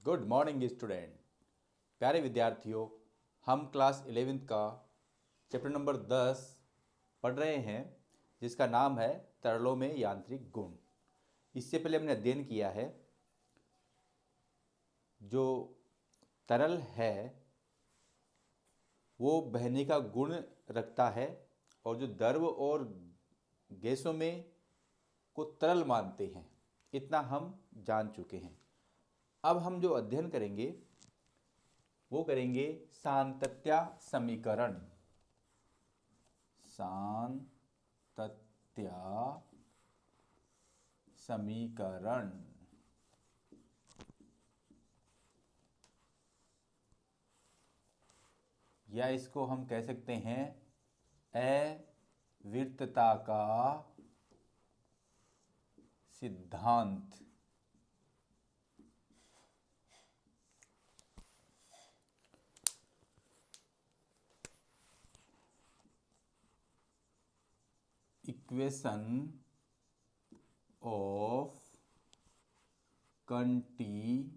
Good morning student. प्यारे विद्यार्थियों, हम क्लास 11th का चैप्टर नंबर 10 पढ़ रहे हैं, जिसका नाम है तरलों में यांत्रिक गुण। इससे पहले हमने अध्ययन किया है जो तरल है वो बहने का गुण रखता है, और जो द्रव और गैसों में को तरल मानते हैं, इतना हम जान चुके हैं। अब हम जो अध्ययन करेंगे वो करेंगे सांतत्या समीकरण। सांतत्या समीकरण, या इसको हम कह सकते हैं अविर्तता का सिद्धांत। इक्वेशन ऑफ कंटिन्यूटी,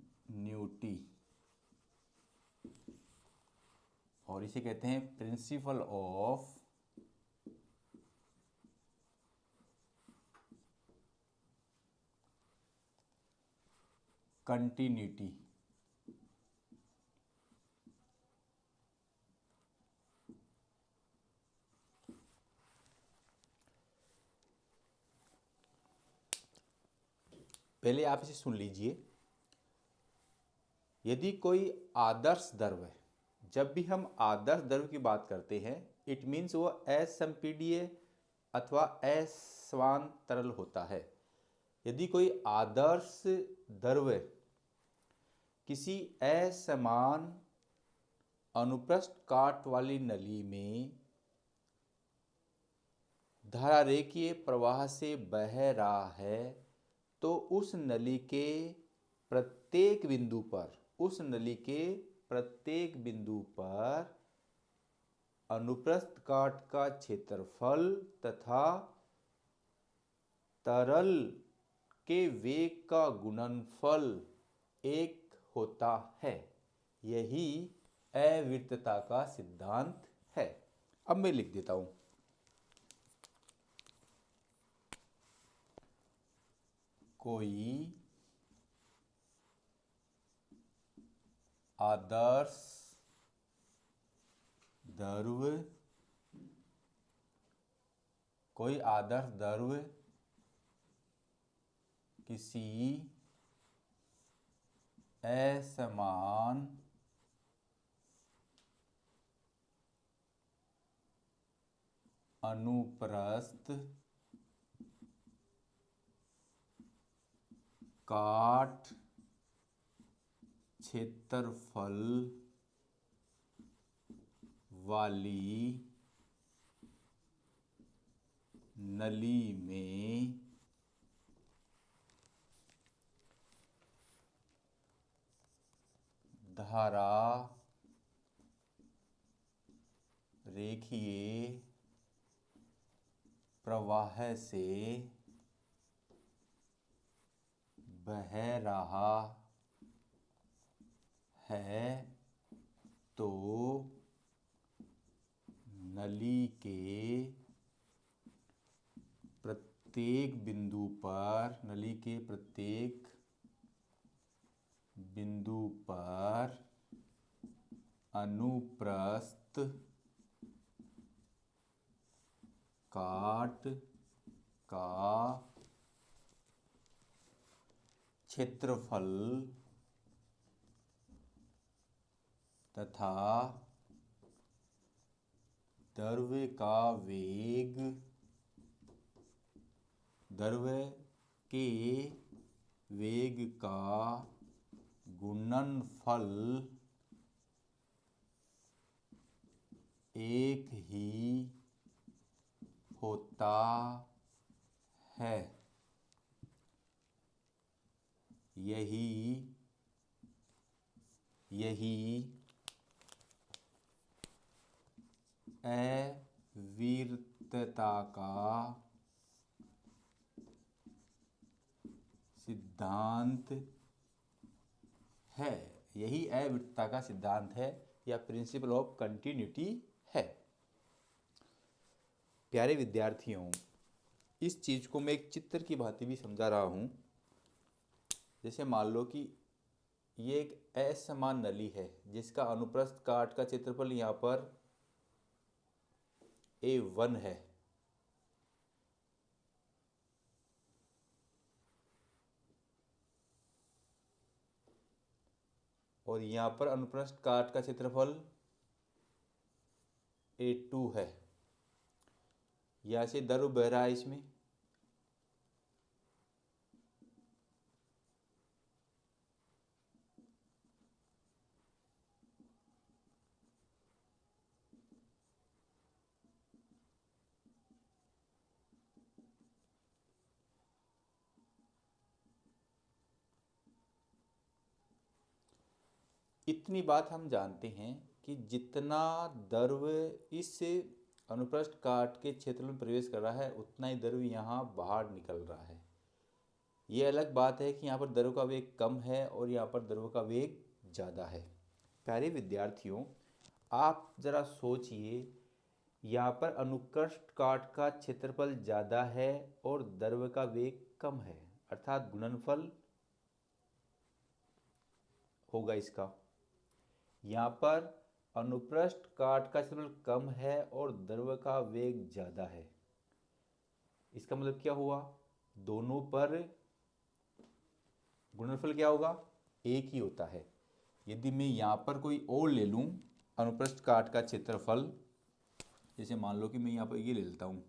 और इसे कहते हैं प्रिंसिपल ऑफ कंटिन्यूटी। पहले आप इसे सुन लीजिए। यदि कोई आदर्श द्रव है, जब भी हम आदर्श द्रव की बात करते हैं, इट मीन्स वो असंपीड्य अथवा असमान तरल होता है। यदि कोई आदर्श द्रव किसी असमान अनुप्रस्थ काट वाली नली में धारारेखीय प्रवाह से बह रहा है, तो उस नली के प्रत्येक बिंदु पर अनुप्रस्थ काट का क्षेत्रफल तथा तरल के वेग का गुणनफल एक होता है। यही अविर्तता का सिद्धांत है। अब मैं लिख देता हूं। कोई आदर्श द्रव किसी असमान अनुप्रस्थ काट क्षेत्रफल वाली नली में धारा रेखीय प्रवाह से बह रहा है, तो नली के प्रत्येक बिंदु पर अनुप्रस्थ काट का क्षेत्रफल तथा द्रव के वेग का गुणनफल एक ही होता है। यही अविर्तता का सिद्धांत है। यही अविरतता का सिद्धांत है या प्रिंसिपल ऑफ कंटिन्यूटी है। प्यारे विद्यार्थियों, इस चीज़ को मैं एक चित्र की भांति भी समझा रहा हूँ। जैसे मान लो कि ये एक असमान नली है जिसका अनुप्रस्थ काट का क्षेत्रफल यहाँ पर A1 है। और यहाँ पर अनुप्रस्थ काट का क्षेत्रफल A2 है। यहाँ से द्रव बह रहा है इसमें। इतनी बात हम जानते हैं कि जितना द्रव इस अनुप्रस्थ काट के क्षेत्र में प्रवेश कर रहा है उतना ही द्रव यहाँ बाहर निकल रहा है। ये अलग बात है कि यहाँ पर द्रव का वेग कम है और यहाँ पर द्रव का वेग ज़्यादा है। प्यारे विद्यार्थियों, आप ज़रा सोचिए, यहाँ पर अनुप्रस्थ काट का क्षेत्रफल ज़्यादा है और द्रव का वेग कम है, अर्थात गुणनफल होगा इसका। यहाँ पर अनुप्रस्थ काट का क्षेत्रफल कम है और द्रव का वेग ज़्यादा है। इसका मतलब क्या हुआ? दोनों पर गुणनफल क्या होगा? एक ही होता है। यदि मैं यहाँ पर कोई और ले लूँ अनुप्रस्थ काट का क्षेत्रफल, जैसे मान लो कि मैं यहाँ पर ये ले लेता हूँ,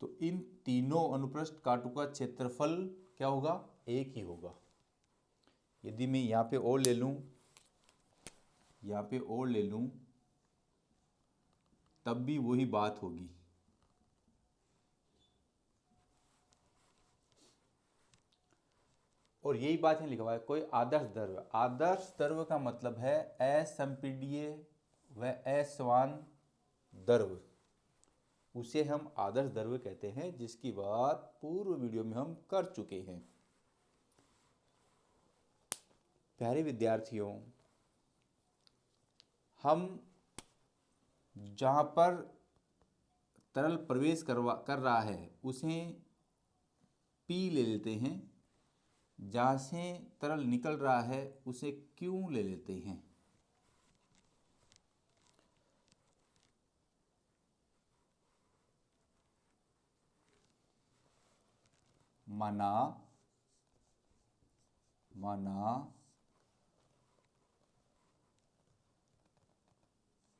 तो इन तीनों अनुप्रस्थ काटों का क्षेत्रफल क्या होगा? एक ही होगा। यदि मैं यहाँ पे और ले लूँ, यहाँ पे और ले लूँ, तब भी वही बात होगी। और यही बात यहाँ लिखा हुआ है, कोई आदर्श द्रव। आदर्श द्रव का मतलब है असंपीड्य व असमान द्रव, उसे हम आदर्श द्रव कहते हैं, जिसकी बात पूर्व वीडियो में हम कर चुके हैं। प्यारे विद्यार्थियों, हम जहाँ पर तरल प्रवेश कर रहा है उसे P ले लेते हैं, जहाँ से तरल निकल रहा है उसे Q ले लेते हैं। माना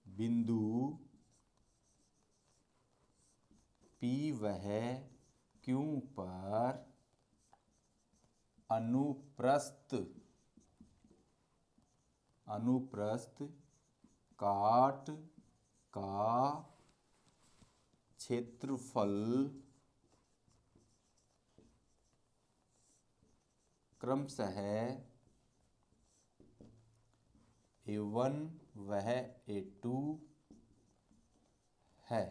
बिंदु P वह Q पर अनुप्रस्थ काट का क्षेत्रफल क्रमशः A1 वह A2 है।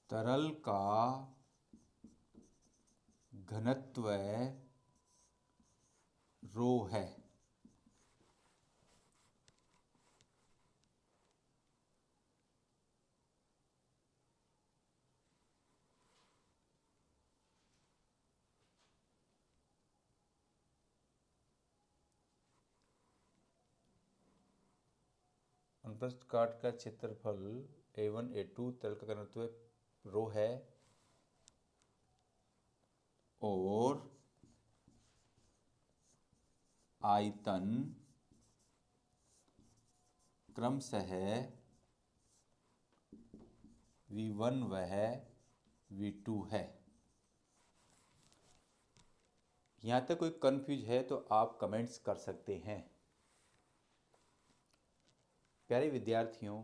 तरल का घनत्व रो है। अनुप्रस्थ काट का क्षेत्रफल A1 A2 तरल का घनत्व रो है और आयतन क्रमशः V1 वह V2 है। यहाँ तक कोई कंफ्यूज है तो आप कमेंट्स कर सकते हैं। प्यारे विद्यार्थियों,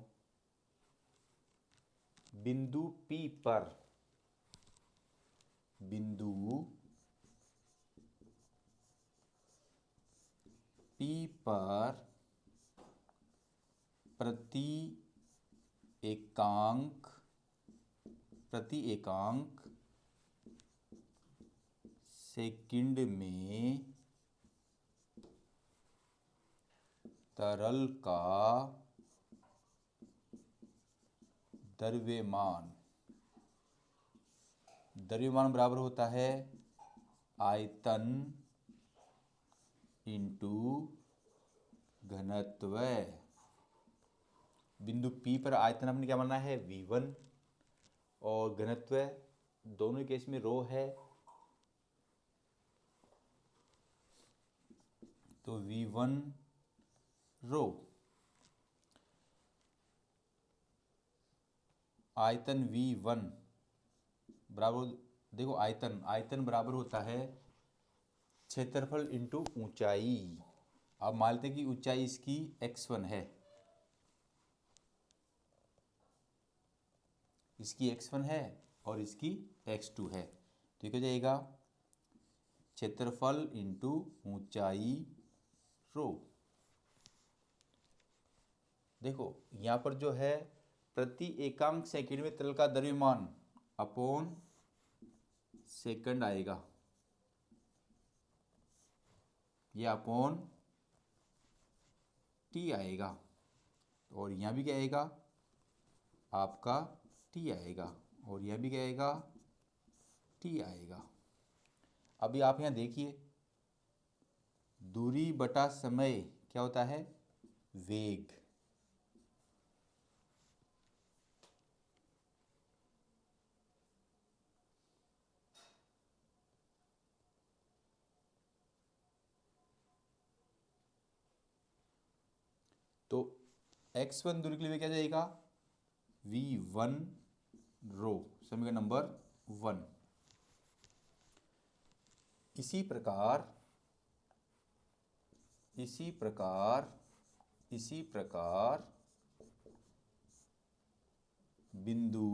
बिंदु P पर पर प्रति एकांक सेकंड में तरल का द्रव्यमान बराबर होता है आयतन इंटू घनत्व। बिंदु P पर आयतन हमने क्या माना है V1 और घनत्व दोनों केस में रो है, तो V1 रो। आयतन V1 बराबर, देखो आयतन बराबर होता है क्षेत्रफल इंटू ऊंचाई। अब मान लेते हैं कि ऊंचाई इसकी x1 है, इसकी x1 है और इसकी x2 है, तो ये क्या जाएगा क्षेत्रफल इंटू ऊंचाई रो। देखो यहाँ पर जो है प्रति एकांक सेकंड में तरल का द्रव्यमान अपॉन सेकंड आएगा, ये अपॉन टी आएगा, और यहाँ भी क्या आएगा आपका टी आएगा, और यह भी क्या आएगा टी आएगा। अभी आप यहाँ देखिए दूरी बटा समय क्या होता है वेग। तो x1 दूरी के लिए क्या जाएगा v1 रो, समीकरण नंबर 1। इसी प्रकार बिंदु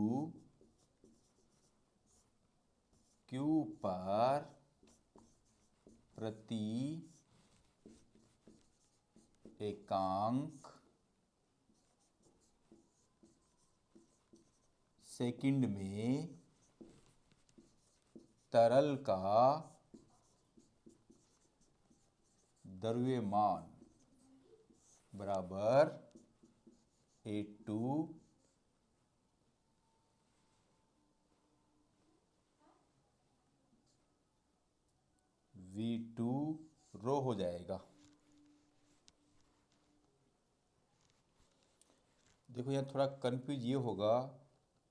Q पर प्रति एकांक सेकंड में तरल का द्रव्यमान बराबर A2 V2 रो हो जाएगा। देखो यहाँ थोड़ा कंफ्यूज ये होगा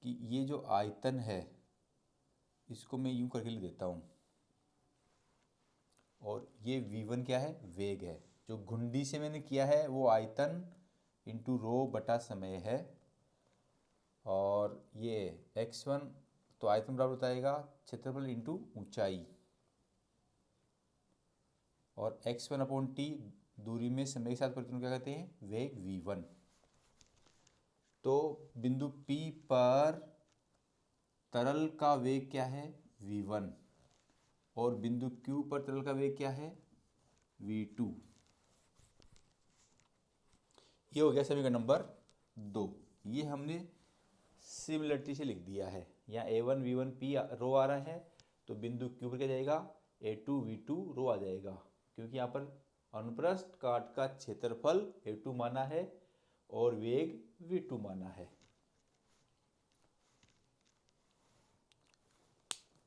कि ये जो आयतन है इसको मैं यूं करके लिख देता हूँ, और ये V1 क्या है वेग है। जो घुंडी से मैंने किया है वो आयतन इंटू रो बटा समय है, और ये x1 तो आयतन बराबर बताएगा क्षेत्रफल इंटू ऊंचाई, और x1 अपॉन टी दूरी में समय के साथ परिवर्तन क्या कहते हैं वेग V1। तो बिंदु P पर तरल का वेग क्या है V1, और बिंदु Q पर तरल का वेग क्या है V2। ये हो गया समीकरण नंबर 2। ये हमने सिमिलरिटी से लिख दिया है। यहाँ A1 V1 P रो आ रहा है, तो बिंदु Q पर क्या जाएगा A2 V2 रो आ जाएगा, क्योंकि यहाँ पर अनुप्रस्थ काट का क्षेत्रफल A2 माना है और वेग V2 माना है।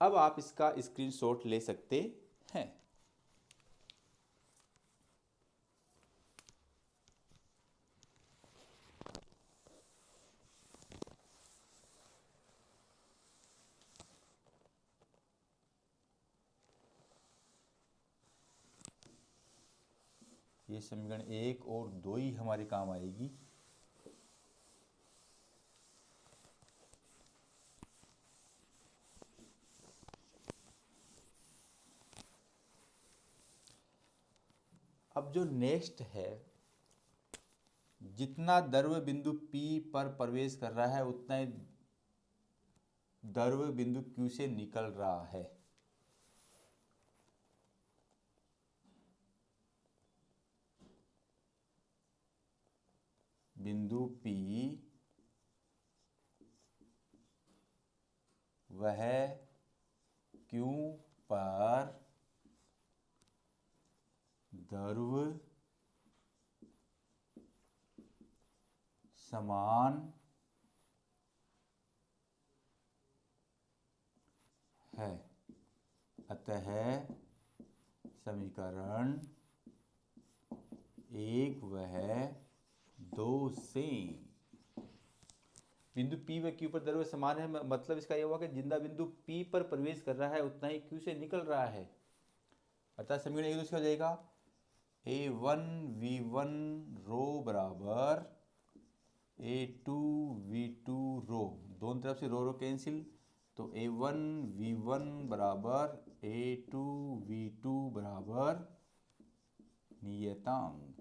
अब आप इसका स्क्रीनशॉट ले सकते हैं। ये समीकरण 1 और 2 ही हमारे काम आएगी। अब जो नेक्स्ट है, जितना द्रव्य बिंदु P पर प्रवेश कर रहा है उतना ही द्रव्य बिंदु Q से निकल रहा है। बिंदु P वह Q पर ध्रुव समान है। अतः समीकरण 1 वह 2 से बिंदु P व Q पर ध्रुव समान है, मतलब इसका यह हुआ कि जितना बिंदु P पर प्रवेश कर रहा है उतना ही Q से निकल रहा है। अर्थात समीकरण एक दूसरे हो जाएगा A1V1 रो बराबर A2V2 रो, दोनों तरफ से रो कैंसिल, तो A1V1 बराबर A2V2 बराबर नियतांक।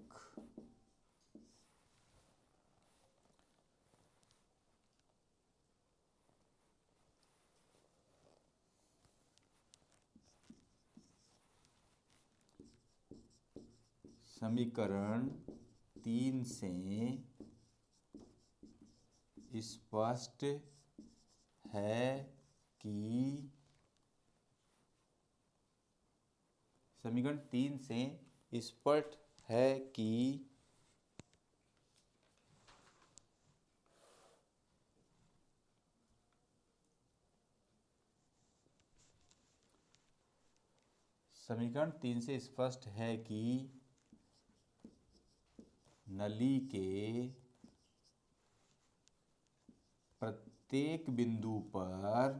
समीकरण 3 से स्पष्ट है कि समीकरण 3 से स्पष्ट है कि समीकरण 3 से स्पष्ट है कि नली के प्रत्येक बिंदु पर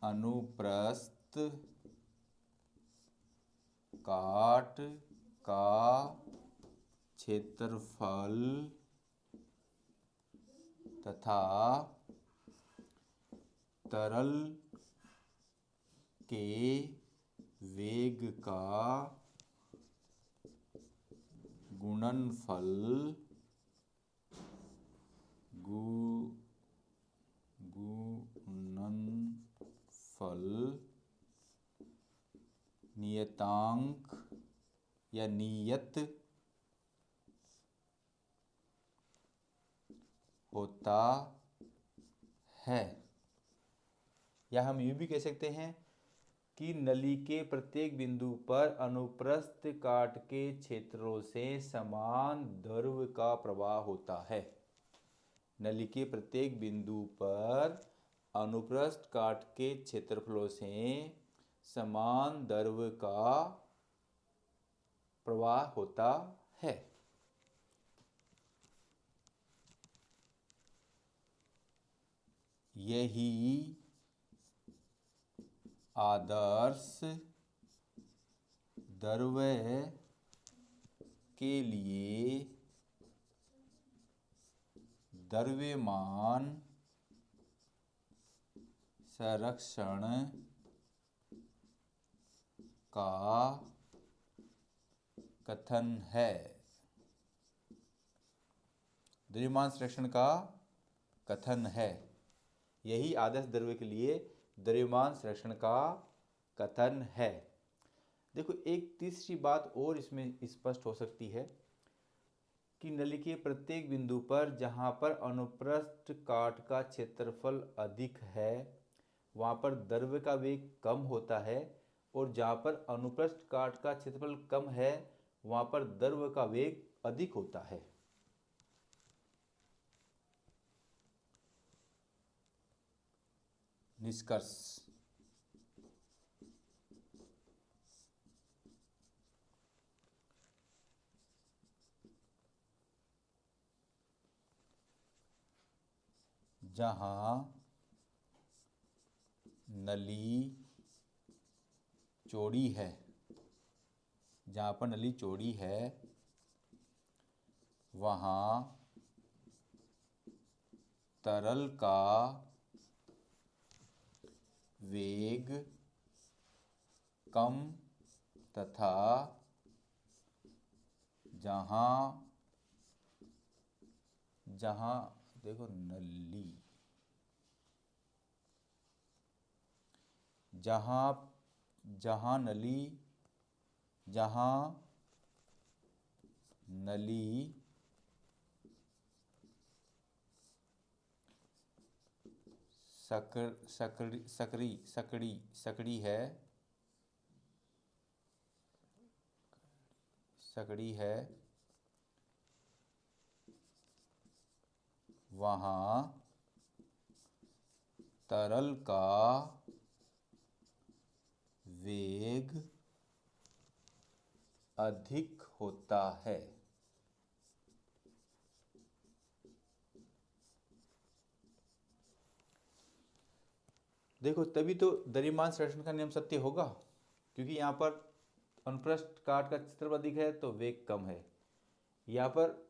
अनुप्रस्थ काट का क्षेत्रफल तथा तरल के वेग का गुणनफल नियतांक या नियत होता है। या हम यूँ भी कह सकते हैं कि नली के प्रत्येक बिंदु पर अनुप्रस्थ काट के क्षेत्रों से समान द्रव्य का प्रवाह होता है। नली के प्रत्येक बिंदु पर अनुप्रस्थ काट के क्षेत्रफलों से समान द्रव्य का प्रवाह होता है। यही आदर्श द्रव्य के लिए द्रव्यमान संरक्षण का कथन है। द्रव्यमान संरक्षण का कथन है। यही आदर्श द्रव्य के लिए द्रव्यमान संरक्षण का कथन है। देखो, एक तीसरी बात और इसमें स्पष्ट हो सकती है कि नली के प्रत्येक बिंदु पर जहाँ पर अनुप्रस्थ काट का क्षेत्रफल अधिक है वहाँ पर द्रव्य का वेग कम होता है, और जहाँ पर अनुप्रस्थ काट का क्षेत्रफल कम है वहाँ पर द्रव्य का वेग अधिक होता है। निष्कर्ष, जहाँ नली चौड़ी है, जहाँ पर नली चौड़ी है वहाँ तरल का वेग कम तथा जहाँ देखो जहाँ जहाँ नली सकड़ी है वहाँ तरल का वेग अधिक होता है। देखो, तभी तो द्रव्यमान संरक्षण का नियम सत्य होगा, क्योंकि यहाँ पर अनुप्रस्थ काट का क्षेत्रफल अधिक है तो वेग कम है, यहाँ पर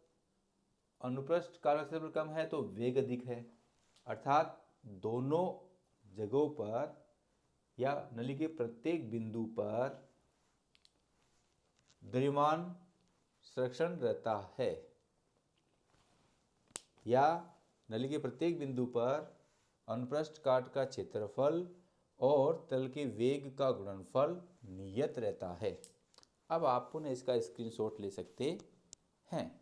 अनुप्रस्थ काट का क्षेत्रफल कम है तो वेग अधिक है। अर्थात दोनों जगहों पर या नली के प्रत्येक बिंदु पर द्रव्यमान संरक्षण रहता है, या नली के प्रत्येक बिंदु पर अनुप्रस्थ काट का क्षेत्रफल और तल के वेग का गुणनफल नियत रहता है। अब आप पुनः इसका स्क्रीनशॉट ले सकते हैं।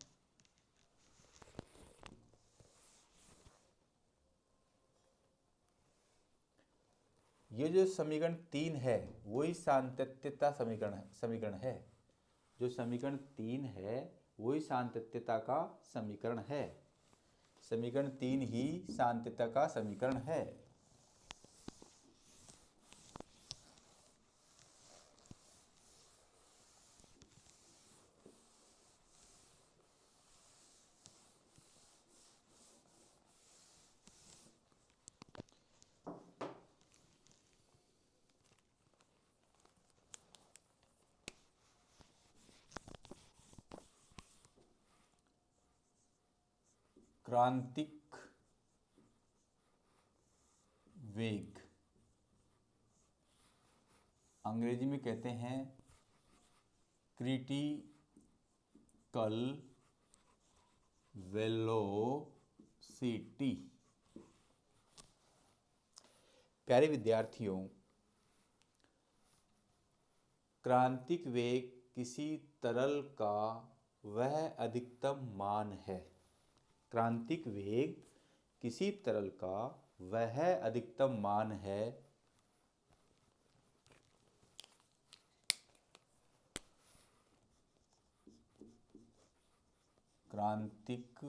ये जो समीकरण 3 है वही सातत्यता समीकरण है। जो समीकरण 3 है वही सातत्यता का समीकरण है। समीकरण 3 ही सातत्यता का समीकरण है। क्रांतिक वेग अंग्रेजी में कहते हैं क्रिटिकल वेलोसिटी। प्यारे विद्यार्थियों, क्रांतिक वेग किसी तरल का वह अधिकतम मान है। क्रांतिक वेग किसी तरल का वह अधिकतम मान है क्रांतिक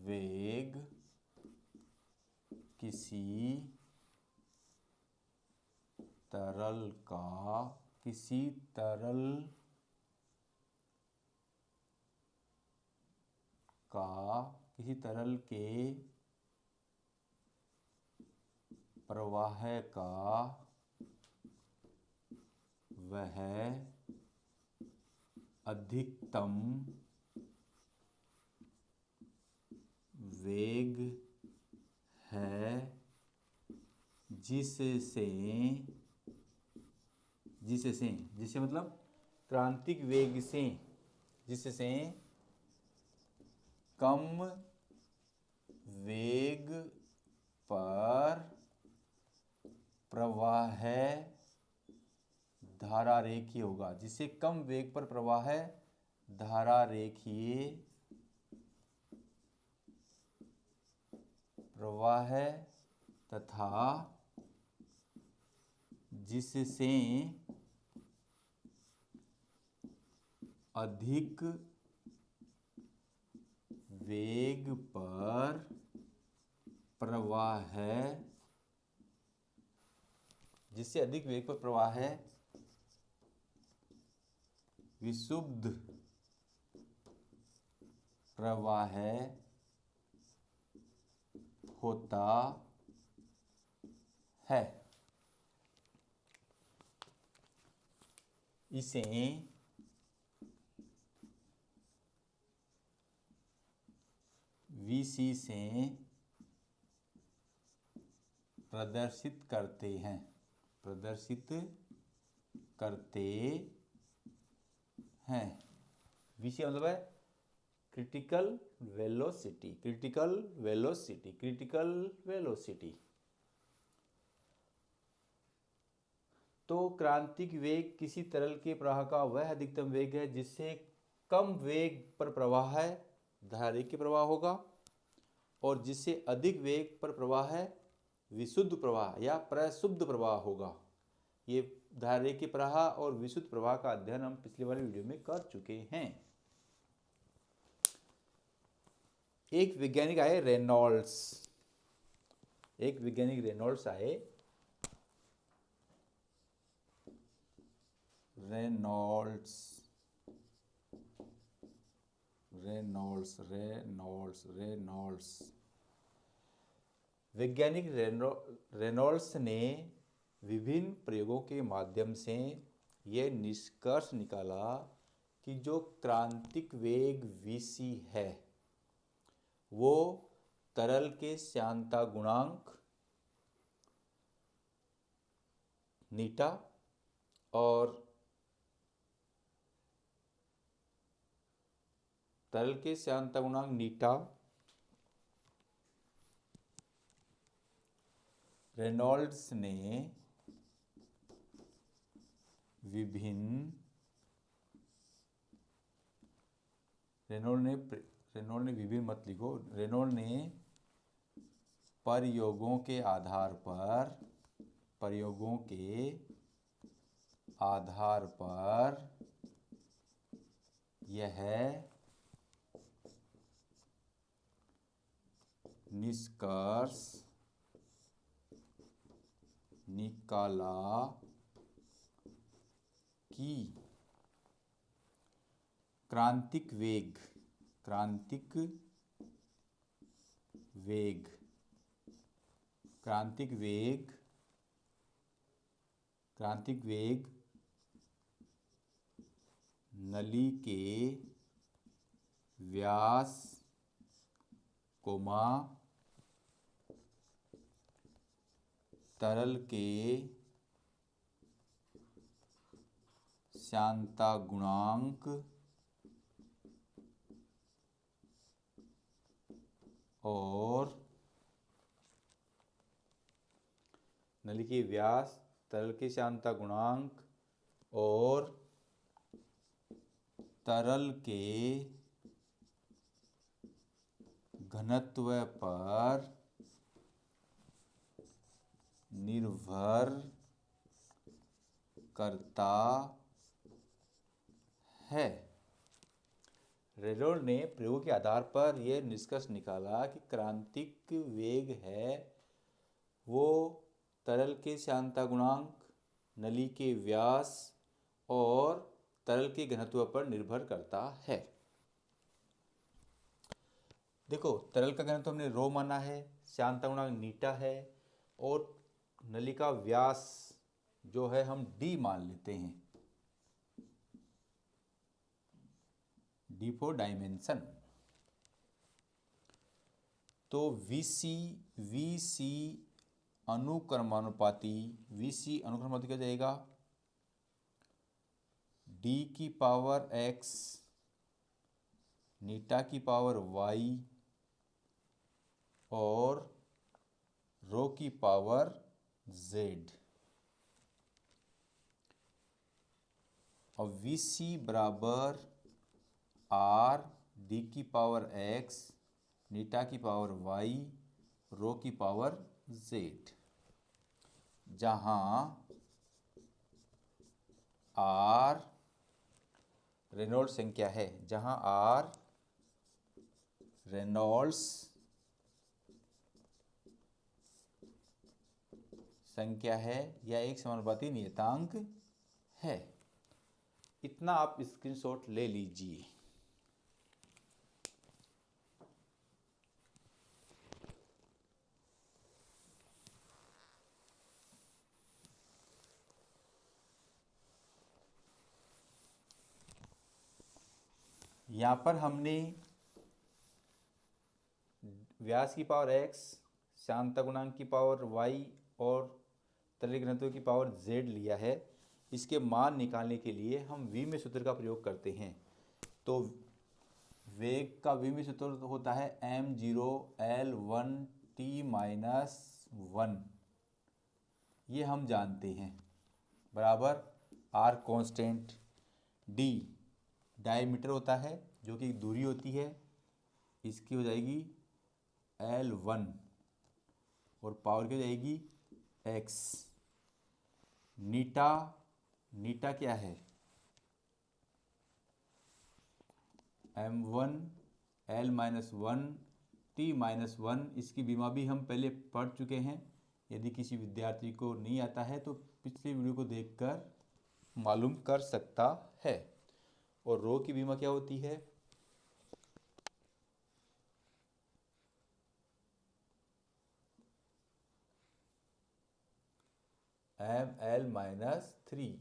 वेग किसी तरल के प्रवाह का वह अधिकतम वेग है जिससे मतलब क्रांतिक वेग से जिससे कम वेग पर प्रवाह धारा रेखीय होगा। जिससे कम वेग पर प्रवाह धारा रेखीय प्रवाह तथा जिससे अधिक वेग पर प्रवाह विशुद्ध प्रवाह होता है। इसे VC से प्रदर्शित करते हैं। VC मतलब है क्रिटिकल वेलोसिटी। तो क्रांतिक वेग किसी तरल के प्रवाह का वह अधिकतम वेग है जिससे कम वेग पर प्रवाह है धारारेखीय प्रवाह होगा, और जिससे अधिक वेग पर प्रवाह है विशुद्ध प्रवाह या प्रशुद्ध प्रवाह होगा। ये धारारेखीय प्रवाह और विशुद्ध प्रवाह का अध्ययन हम पिछले वाले वीडियो में कर चुके हैं। एक वैज्ञानिक आए रेनॉल्ड्स, एक वैज्ञानिक रेनॉल्ड्स आए, रेनॉल्ड्स रेनॉल्ड्स रेनॉल्ड्स रेनॉल्ड्स वैज्ञानिक रेनॉल्ड्स ने विभिन्न प्रयोगों के माध्यम से यह निष्कर्ष निकाला कि जो क्रांतिक वेग vc है वो तरल के श्यानता गुणांक नीटा और तरल के श्यानता गुणांक नीटा रेनॉल्ड्स ने विभिन्न मत लिखो, रेनॉल्ड ने प्रयोगों के आधार पर यह निष्कर्ष निकाला कि क्रांतिक वेग नली के व्यास कोमा तरल के श्यानता गुणांक और नली के व्यास, तरल के श्यानता गुणांक और तरल के घनत्व पर निर्भर करता है। रेनॉल्ड ने प्रयोग के आधार पर यह निष्कर्ष निकाला कि क्रांतिक वेग है वो तरल के श्यानता गुणांक, नली के व्यास और तरल के घनत्व पर निर्भर करता है। देखो, तरल का घनत्व हमने रो माना है, श्यानता गुणांक नीटा है और नली का व्यास जो है हम d मान लेते हैं, d फॉर डायमेंशन। तो VC अनुक्रमानुपाती क्या जाएगा, d की पावर x नीटा की पावर y और रो की पावर z। और VC बराबर R d की पावर x नीटा की पावर y रो की पावर z, जहां R रेनॉल्ड्स संख्या है, जहां R रेनॉल्ड्स संख्या है या एक समानुपाती नियतांक है। इतना आप स्क्रीनशॉट ले लीजिए। यहाँ पर हमने व्यास की पावर x, श्यानता गुणांक की पावर y और तरल घनत्व की पावर z लिया है। इसके मान निकालने के लिए हम v में सूत्र का प्रयोग करते हैं। तो वेग का v में सूत्र होता है m0L1t-1, ये हम जानते हैं। बराबर आर कांस्टेंट, डी डायमीटर होता है जो कि दूरी होती है, इसकी हो जाएगी L1 और पावर की हो जाएगी x। नीटा, नीटा क्या है m1 L-1 T-1। इसकी बीमा भी हम पहले पढ़ चुके हैं। यदि किसी विद्यार्थी को नहीं आता है तो पिछले वीडियो को देखकर मालूम कर सकता है। और रो की बीमा क्या होती है ml-3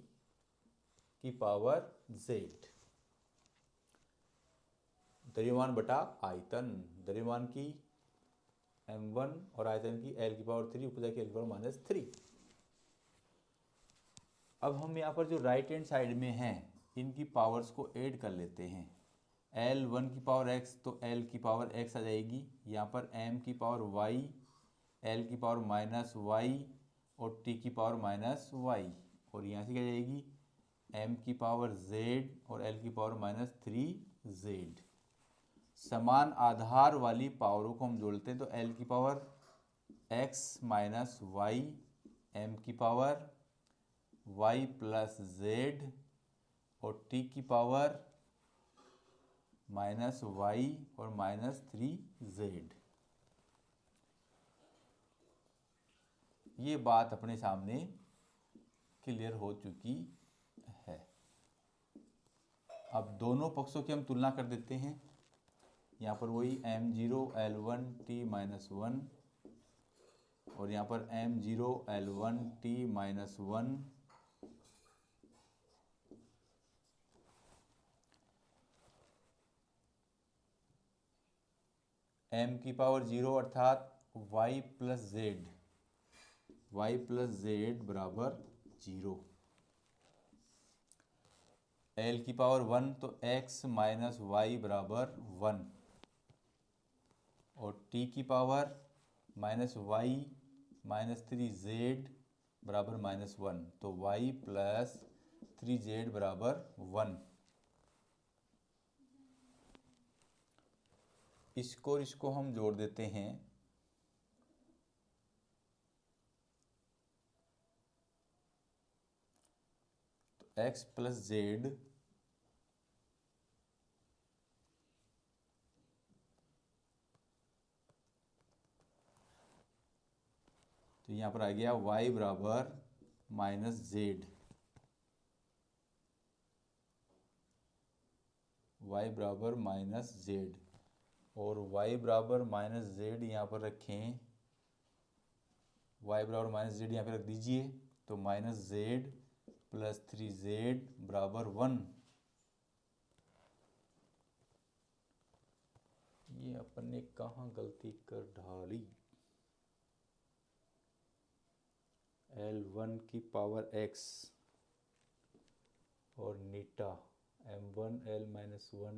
की पावर z। द्रव्यमान बटा आयतन, द्रव्यमान की m1 और आयतन की l की पावर 3 ऊपर जाके l की पावर -3। अब हम यहाँ पर जो राइट हैंड साइड में हैं इनकी पावर्स को ऐड कर लेते हैं। L1 की पावर x तो l की पावर x आ जाएगी, यहाँ पर m की पावर y, l की पावर -y और t की पावर -y, और यहाँ से क्या जाएगी m की पावर z और l की पावर -3z। समान आधार वाली पावरों को हम जोड़ते हैं तो l की power x minus y, m की पावर y प्लस z और t की पावर -y और -3z। ये बात अपने सामने क्लियर हो चुकी है। अब दोनों पक्षों की हम तुलना कर देते हैं। यहाँ पर वही m0 L1 T-1 और यहाँ पर m0 L1 T-1। m की पावर 0 अर्थात y प्लस z बराबर 0। l की पावर 1 तो x माइनस वाई बराबर 1 और t की पावर -y -3z बराबर -1 तो y प्लस 3z बराबर 1। इसको हम जोड़ देते हैं तो x प्लस z तो यहाँ पर आ गया y बराबर -z, y बराबर -z और y बराबर -z यहाँ पर रखें, y बराबर -z यहाँ पे रख दीजिए तो -z प्लस 3z बराबर 1। ये अपन ने कहाँ गलती कर डाली। L1 की पावर x और नीटा m1 L-1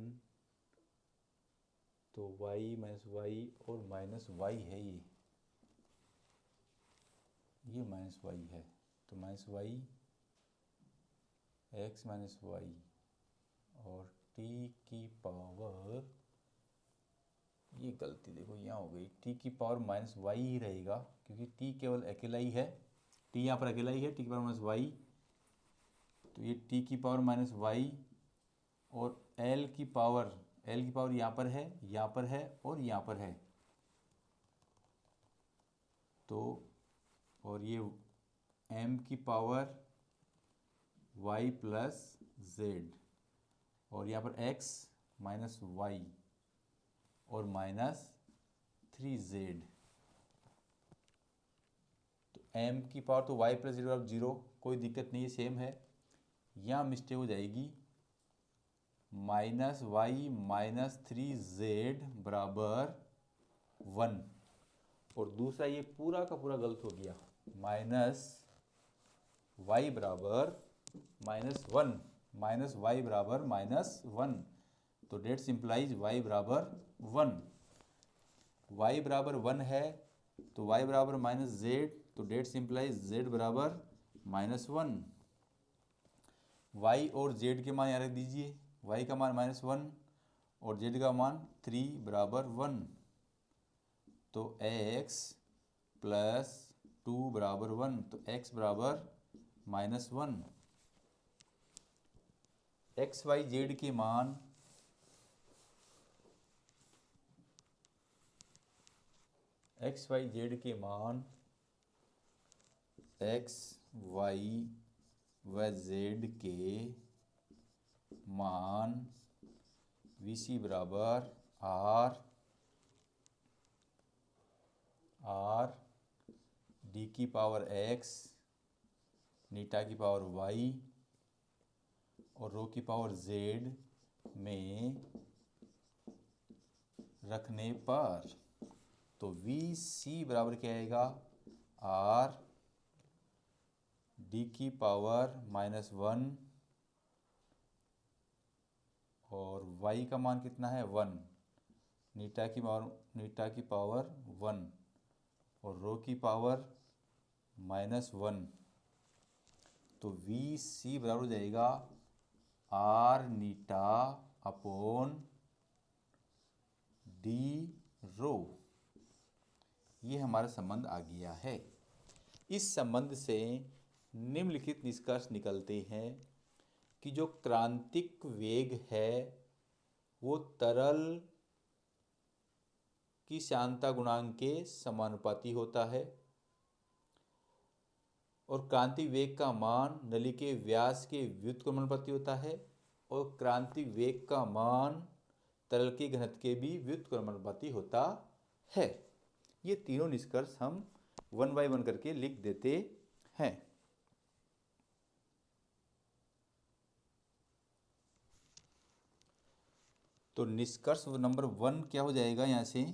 तो y -y और -y है, ये -y है तो -y x -y और t की पावर, ये गलती देखो यहाँ हो गई, t की पावर -y ही रहेगा क्योंकि t केवल अकेला ही है, t यहाँ पर अकेला ही है, t की पावर -y तो ये t की पावर -y और l की पावर यहाँ पर है, यहाँ पर है और यहाँ पर है तो, और ये m की पावर y प्लस z और यहाँ पर x -y और -3z तो m की पावर तो y प्लस z बराबर 0, कोई दिक्कत नहीं है, सेम है। यहाँ मिस्टेक हो जाएगी -y -3z बराबर 1 और दूसरा ये पूरा का पूरा गलत हो गया, -y बराबर -1 -y बराबर -1 तो डेट सिंप्लाइज y बराबर 1। y बराबर 1 है तो y बराबर -z तो डेट सिंप्लाइज z बराबर -1। y और z के मान यहाँ रख दीजिए। y का मान -1 और z का मान 3 बराबर 1। तो x प्लस 2 बराबर 1, तो x बराबर -1। एक्स वाई जेड के मान एक्स वाई जेड के मान एक्स वाई व जेड के मान वी सी बराबर आर डी की पावर एक्स नीटा की पावर वाई और रो की पावर जेड में रखने पर, तो वी सी बराबर क्या आएगा, आर डी की पावर -1 और y का मान कितना है 1, नीटा की पावर 1 और रो की पावर -1। तो वी सी बराबर हो जाएगा आर नीटा अपॉन डी रो। ये हमारा संबंध आ गया है। इस संबंध से निम्नलिखित निष्कर्ष निकलते हैं कि जो क्रांतिक वेग है वो तरल की श्यानता गुणांक के समानुपाती होता है और क्रांतिक वेग का मान नली के व्यास के व्युत्क्रमानुपाती होता है और क्रांतिक वेग का मान तरल के घनत्व के भी व्युत्क्रमानुपाती होता है। ये तीनों निष्कर्ष हम 1 बाय 1 करके लिख देते हैं। तो निष्कर्ष नंबर 1 क्या हो जाएगा, यहाँ से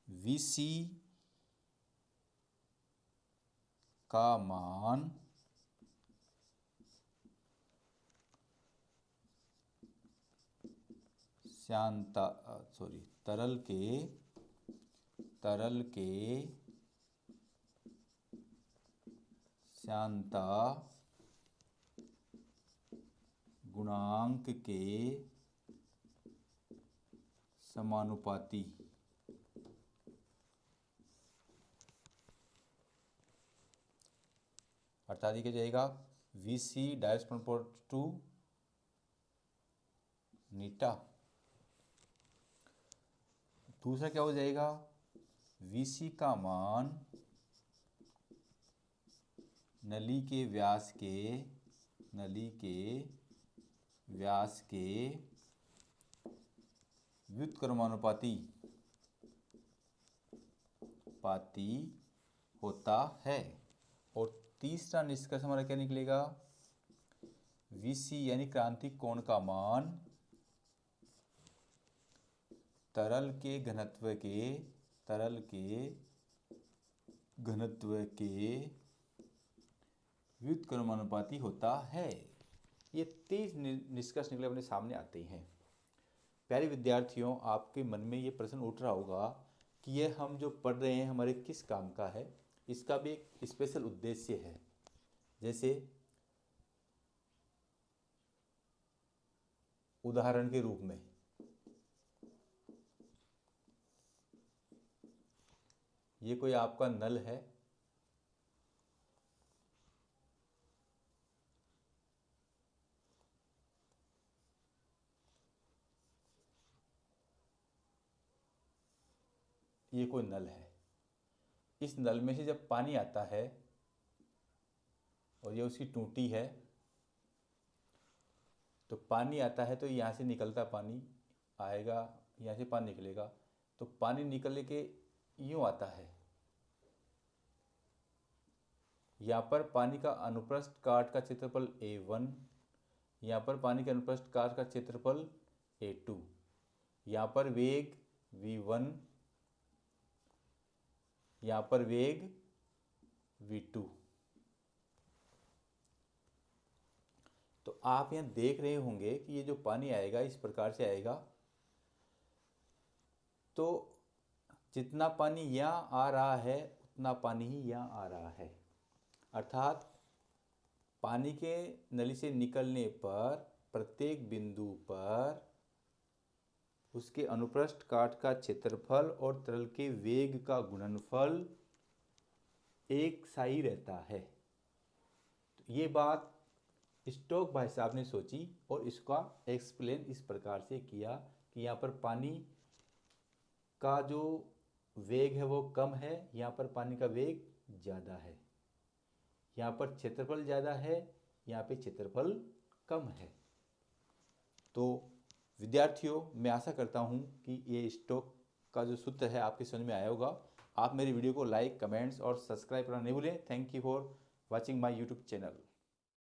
Vc का मान तरल के श्यानता गुणांक के समानुपाती। अर्थात ये क्या जाएगा, Vc डायरेक्ट प्रोपोर्शनल टू नीटा। दूसरा क्या हो जाएगा, Vc का मान नली के व्यास के व्युत्क्रमानुपाती होता है। और तीसरा निष्कर्ष हमारा क्या निकलेगा, Vc यानी क्रांतिक कोण का मान तरल के घनत्व के व्युत्क्रमानुपाती होता है। ये 30 निष्कर्ष निकले अपने सामने आते हैं। प्यारे विद्यार्थियों, आपके मन में ये प्रश्न उठ रहा होगा कि ये हम जो पढ़ रहे हैं हमारे किस काम का है। इसका भी एक स्पेशल उद्देश्य है। जैसे उदाहरण के रूप में ये कोई आपका नल है, ये कोई नल है। इस नल में से जब पानी आता है और ये उसकी टूटी है, तो पानी आता है तो यहाँ से निकलता पानी आएगा, यहाँ से पानी निकलेगा, तो पानी निकल के यूँ आता है। यहाँ पर पानी का अनुप्रस्थ काट का क्षेत्रफल A1, यहाँ पर पानी के अनुप्रस्थ काट का क्षेत्रफल A2, यहाँ पर वेग V1, यहाँ पर वेग V2। तो आप यहाँ देख रहे होंगे कि ये जो पानी आएगा इस प्रकार से आएगा। तो जितना पानी यहाँ आ रहा है उतना पानी ही यहाँ आ रहा है। अर्थात पानी के नली से निकलने पर प्रत्येक बिंदु पर उसके अनुप्रस्थ काट का क्षेत्रफल और तरल के वेग का गुणनफल एक सा ही रहता है। तो ये बात स्टोक भाई साहब ने सोची और इसका एक्सप्लेन इस प्रकार से किया कि यहाँ पर पानी का जो वेग है वो कम है, यहाँ पर पानी का वेग ज़्यादा है, यहाँ पर क्षेत्रफल ज़्यादा है, यहाँ पे क्षेत्रफल कम है। तो विद्यार्थियों, मैं आशा करता हूँ कि ये स्टोक का जो सूत्र है आपके समझ में आया होगा। आप मेरी वीडियो को लाइक, कमेंट्स और सब्सक्राइब करना नहीं भूलें। Thank you for watching my YouTube channel.